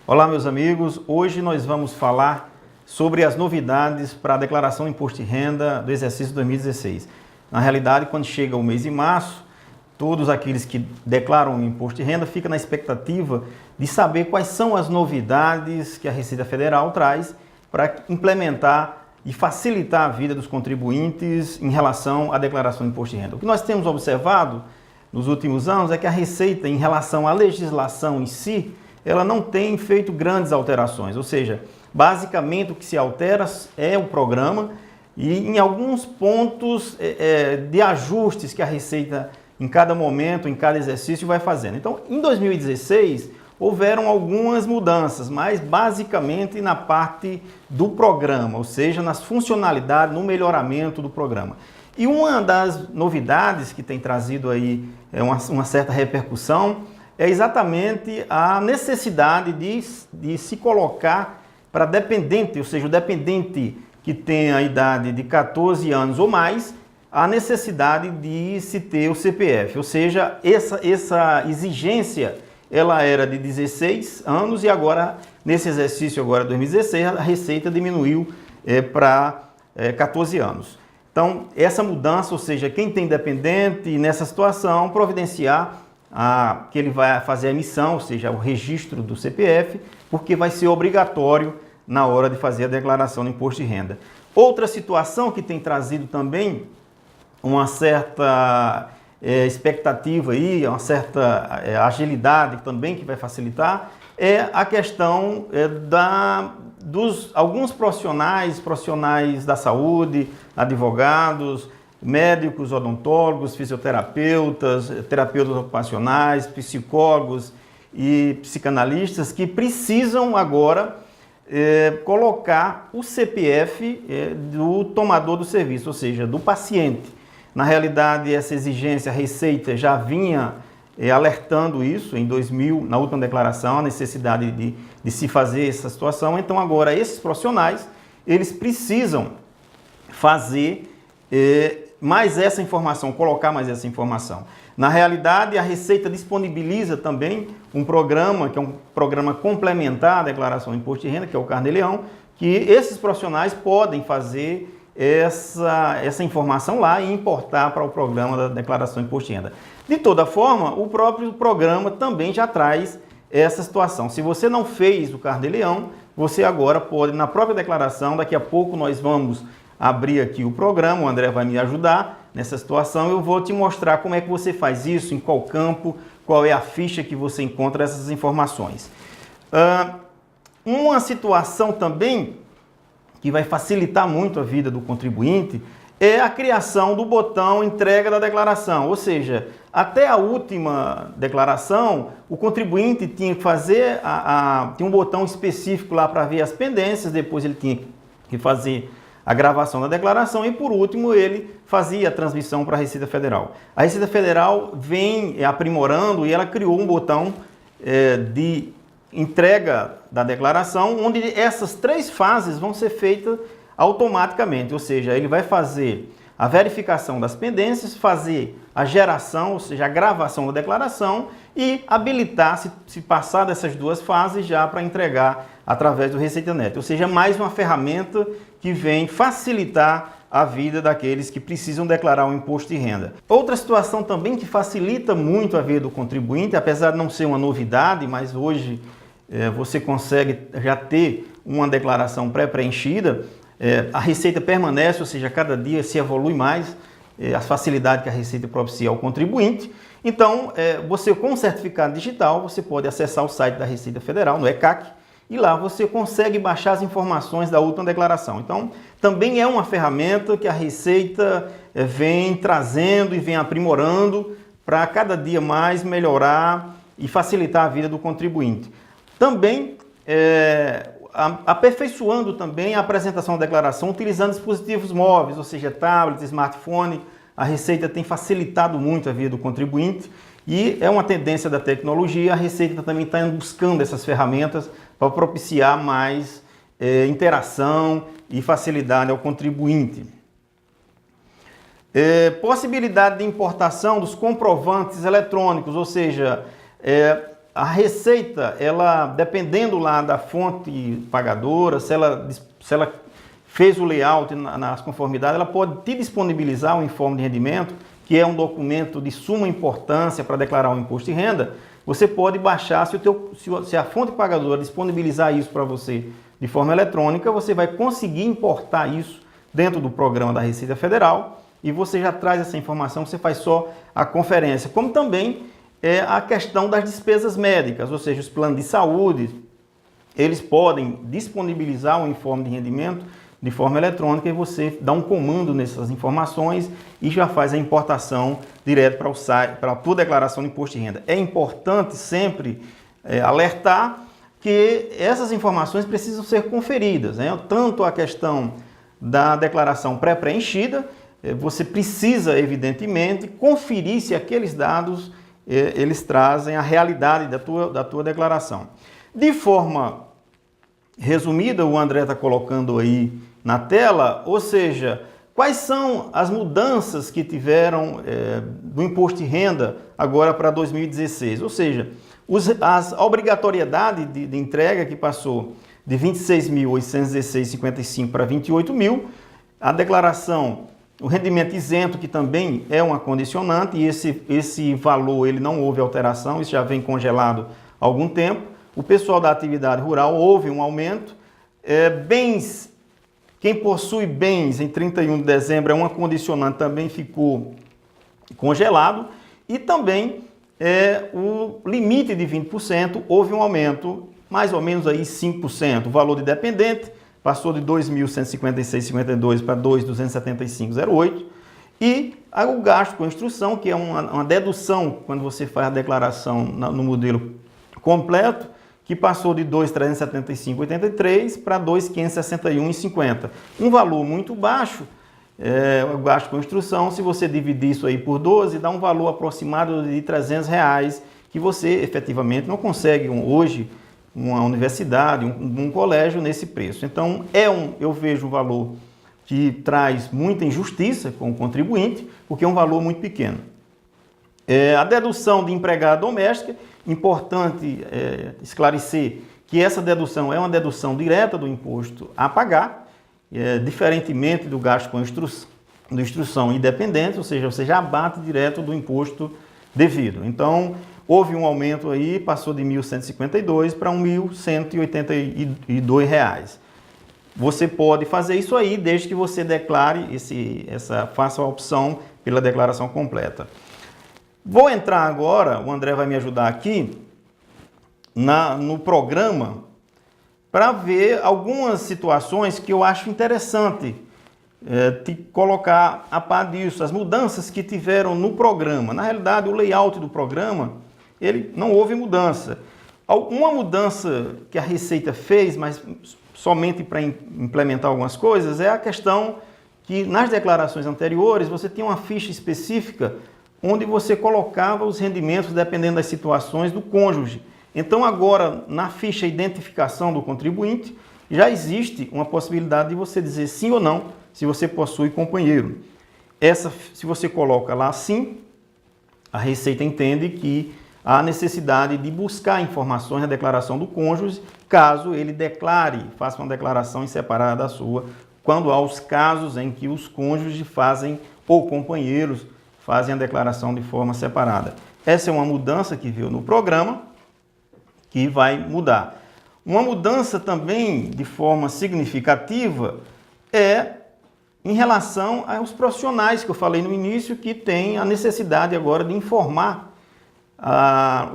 Olá, meus amigos. Hoje nós vamos falar sobre as novidades para a declaração de imposto de renda do exercício 2016. Na realidade, quando chega o mês de março, todos aqueles que declaram o imposto de renda ficam na expectativa de saber quais são as novidades que a Receita Federal traz para implementar e facilitar a vida dos contribuintes em relação à declaração de imposto de renda. O que nós temos observado nos últimos anos é que a Receita, em relação à legislação em si, ela não tem feito grandes alterações, ou seja, basicamente o que se altera é o programa e em alguns pontos de ajustes que a Receita em cada momento, em cada exercício vai fazendo. Então, em 2016, houveram algumas mudanças, mas basicamente na parte do programa, ou seja, nas funcionalidades, no melhoramento do programa. E uma das novidades que tem trazido aí uma certa repercussão é exatamente a necessidade de se colocar para dependente, ou seja, o dependente que tem a idade de 14 anos ou mais, a necessidade de se ter o CPF, ou seja, essa exigência ela era de 16 anos e agora, nesse exercício agora 2016, a Receita diminuiu para 14 anos. Então, essa mudança, ou seja, quem tem dependente nessa situação, providenciar que ele vai fazer a emissão, ou seja, o registro do CPF, porque vai ser obrigatório na hora de fazer a declaração do imposto de renda. Outra situação que tem trazido também uma certa expectativa aí, uma certa agilidade também que vai facilitar, é a questão dos alguns profissionais da saúde, advogados, médicos, odontólogos, fisioterapeutas, terapeutas ocupacionais, psicólogos e psicanalistas que precisam agora colocar o CPF do tomador do serviço, ou seja, do paciente. Na realidade, essa exigência, a Receita já vinha alertando isso em 2000, na última declaração, a necessidade de se fazer essa situação. Então, agora, esses profissionais, eles precisam fazer mais essa informação, colocar mais essa informação. Na realidade, a Receita disponibiliza também um programa, que é um programa complementar à declaração de imposto de renda, que é o Carnê-Leão, que esses profissionais podem fazer essa informação lá e importar para o programa da declaração de imposto de renda. De toda forma, o próprio programa também já traz essa situação. Se você não fez o Carnê-Leão, você agora pode, na própria declaração, daqui a pouco nós vamos abrir aqui o programa, o André vai me ajudar nessa situação, eu vou te mostrar como é que você faz isso, em qual campo, qual é a ficha que você encontra essas informações. Uma situação também que vai facilitar muito a vida do contribuinte é a criação do botão entrega da declaração, ou seja, até a última declaração, o contribuinte tinha que fazer, tinha um botão específico lá para ver as pendências, depois ele tinha que fazer a gravação da declaração e, por último, ele fazia a transmissão para a Receita Federal. A Receita Federal vem aprimorando e ela criou um botão de entrega da declaração, onde essas três fases vão ser feitas automaticamente, ou seja, ele vai fazer a verificação das pendências, fazer a geração, ou seja, a gravação da declaração e habilitar, se passar dessas duas fases, já para entregar através do Receita Net. Ou seja, mais uma ferramenta que vem facilitar a vida daqueles que precisam declarar o imposto de renda. Outra situação também que facilita muito a vida do contribuinte, apesar de não ser uma novidade, mas hoje você consegue já ter uma declaração pré-preenchida, a Receita permanece, ou seja, cada dia se evolui mais a facilidade que a Receita propicia ao contribuinte. Então, você com o certificado digital, você pode acessar o site da Receita Federal, no ECAC, e lá você consegue baixar as informações da última declaração. Então, também é uma ferramenta que a Receita vem trazendo e vem aprimorando para cada dia mais melhorar e facilitar a vida do contribuinte. Também aperfeiçoando também a apresentação da declaração utilizando dispositivos móveis, ou seja, tablet, smartphone. A Receita tem facilitado muito a vida do contribuinte e é uma tendência da tecnologia. A Receita também está buscando essas ferramentas para propiciar mais interação e facilidade ao contribuinte. Possibilidade de importação dos comprovantes eletrônicos, ou seja, a receita, ela, dependendo lá da fonte pagadora, se ela fez o layout nas conformidades, ela pode te disponibilizar um informe de rendimento, que é um documento de suma importância para declarar o imposto de renda. Você pode baixar, se a fonte pagadora disponibilizar isso para você de forma eletrônica, você vai conseguir importar isso dentro do programa da Receita Federal e você já traz essa informação, você faz só a conferência. Como também a questão das despesas médicas, ou seja, os planos de saúde, eles podem disponibilizar um informe de rendimento de forma eletrônica e você dá um comando nessas informações e já faz a importação direto para o site, para a tua declaração de imposto de renda. É importante sempre alertar que essas informações precisam ser conferidas, né? Tanto a questão da declaração pré-preenchida, você precisa, evidentemente, conferir se aqueles dados eles trazem a realidade da tua declaração. De forma resumida, o André está colocando aí na tela, ou seja, quais são as mudanças que tiveram do imposto de renda agora para 2016? Ou seja, a obrigatoriedade de entrega que passou de 26.816,55 para 28 mil, a declaração, o rendimento isento, que também é uma condicionante, e esse valor ele não houve alteração, isso já vem congelado há algum tempo. O pessoal da atividade rural houve um aumento. Bens, quem possui bens em 31 de dezembro é uma condicionante, também ficou congelado. E também o limite de 20%, houve um aumento, mais ou menos aí 5%. O valor de dependente passou de 2.156,52 para 2.275,08. E o gasto com instrução, que é uma dedução quando você faz a declaração no modelo completo, que passou de 2.375,83 para 2.561,50. Um valor muito baixo, o gasto com instrução, se você dividir isso aí por 12, dá um valor aproximado de R$300, que você efetivamente não consegue hoje uma universidade, um colégio nesse preço. Então, eu vejo um valor que traz muita injustiça com o contribuinte, porque é um valor muito pequeno. A dedução de empregada doméstica, importante esclarecer que essa dedução é uma dedução direta do imposto a pagar, diferentemente do gasto com instrução independente, ou seja, você já abate direto do imposto devido. Então, houve um aumento aí, passou de R$ 1.152 para R$ 1.182. Você pode fazer isso aí, desde que você declare, faça a opção pela declaração completa. Vou entrar agora, o André vai me ajudar aqui, no programa, para ver algumas situações que eu acho interessante te colocar a par disso, as mudanças que tiveram no programa. Na realidade, o layout do programa, ele não houve mudança. Uma mudança que a Receita fez, mas somente para implementar algumas coisas, é a questão que nas declarações anteriores você tinha uma ficha específica onde você colocava os rendimentos dependendo das situações do cônjuge. Então agora, na ficha identificação do contribuinte, já existe uma possibilidade de você dizer sim ou não, se você possui companheiro. Se você coloca lá sim, a Receita entende que há necessidade de buscar informações na declaração do cônjuge, caso ele faça uma declaração em separada da sua, quando há os casos em que os cônjuges fazem, ou companheiros, fazem a declaração de forma separada. Essa é uma mudança que veio no programa, que vai mudar. Uma mudança também de forma significativa em relação aos profissionais que eu falei no início, que têm a necessidade agora de informar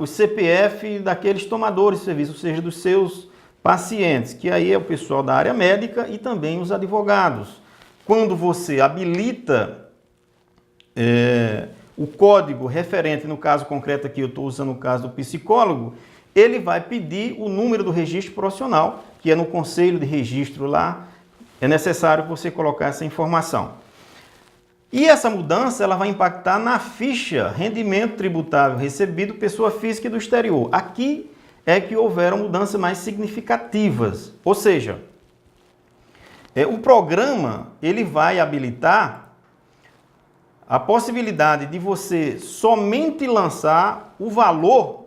o CPF daqueles tomadores de serviço, ou seja, dos seus pacientes, que aí é o pessoal da área médica e também os advogados. Quando você habilita o código referente, no caso concreto aqui eu estou usando o caso do psicólogo, ele vai pedir o número do registro profissional, que é no conselho de registro lá, é necessário você colocar essa informação. E essa mudança ela vai impactar na ficha rendimento tributável recebido pessoa física e do exterior. Aqui é que houveram mudanças mais significativas, ou seja, o programa ele vai habilitar a possibilidade de você somente lançar o valor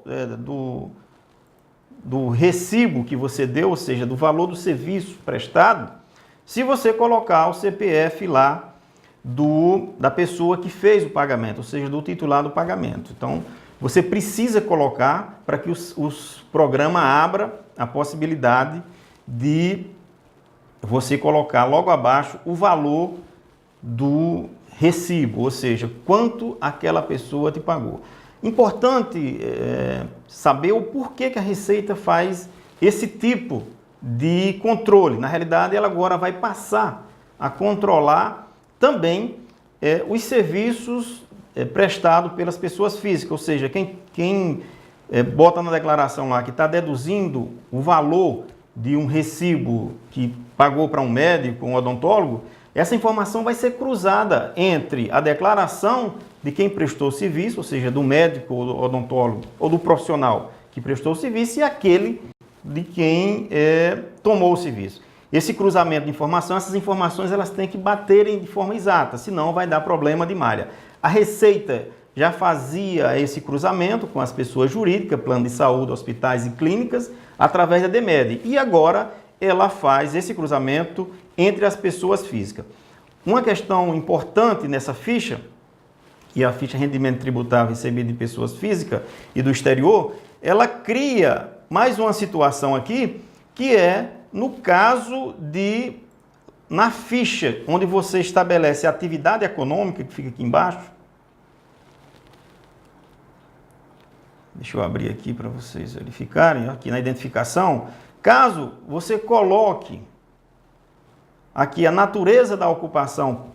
do recibo que você deu, ou seja, do valor do serviço prestado, se você colocar o CPF lá da pessoa que fez o pagamento, ou seja, do titular do pagamento. Então, você precisa colocar para que os programas abram a possibilidade de você colocar logo abaixo o valor do recibo, ou seja, quanto aquela pessoa te pagou. Importante saber o porquê que a Receita faz esse tipo de controle. Na realidade, ela agora vai passar a controlar também os serviços prestados pelas pessoas físicas, ou seja, quem bota na declaração lá que está deduzindo o valor de um recibo que pagou para um médico, um odontólogo, essa informação vai ser cruzada entre a declaração de quem prestou o serviço, ou seja, do médico ou do odontólogo ou do profissional que prestou o serviço, e aquele de quem tomou o serviço. Esse cruzamento de informação, essas informações elas têm que baterem de forma exata, senão vai dar problema de malha. A Receita já fazia esse cruzamento com as pessoas jurídicas, plano de saúde, hospitais e clínicas, através da DEMED. E agora ela faz esse cruzamento entre as pessoas físicas. Uma questão importante nessa ficha, que é a ficha rendimento tributável recebido de pessoas físicas e do exterior, ela cria mais uma situação aqui, que é no caso de, na ficha onde você estabelece a atividade econômica, que fica aqui embaixo. Deixa eu abrir aqui para vocês verificarem, aqui na identificação. Caso você coloque aqui a natureza da ocupação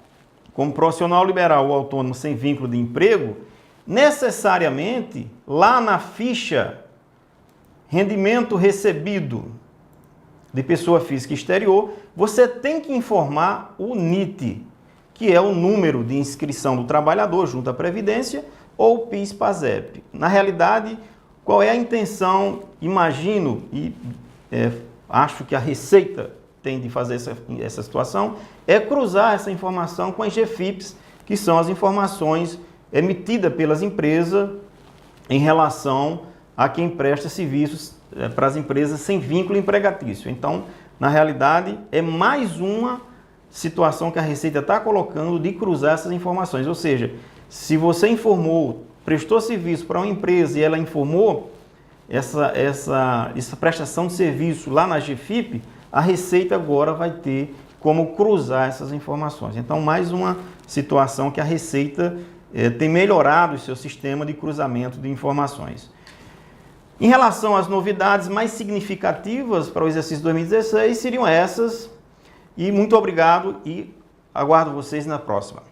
como profissional liberal ou autônomo sem vínculo de emprego, necessariamente lá na ficha rendimento recebido de pessoa física exterior, você tem que informar o NIT, que é o número de inscrição do trabalhador junto à Previdência, ou PIS/PASEP. Na realidade, qual é a intenção, imagino, e acho que a Receita tem de fazer essa situação, é cruzar essa informação com as GFIPs, que são as informações emitidas pelas empresas em relação a quem presta serviços para as empresas sem vínculo empregatício. Então, na realidade, é mais uma situação que a Receita está colocando de cruzar essas informações, ou seja, se você informou, prestou serviço para uma empresa e ela informou essa prestação de serviço lá na GFIP, a Receita agora vai ter como cruzar essas informações. Então, mais uma situação que a Receita tem melhorado o seu sistema de cruzamento de informações. Em relação às novidades mais significativas para o exercício 2016, seriam essas. E muito obrigado e aguardo vocês na próxima.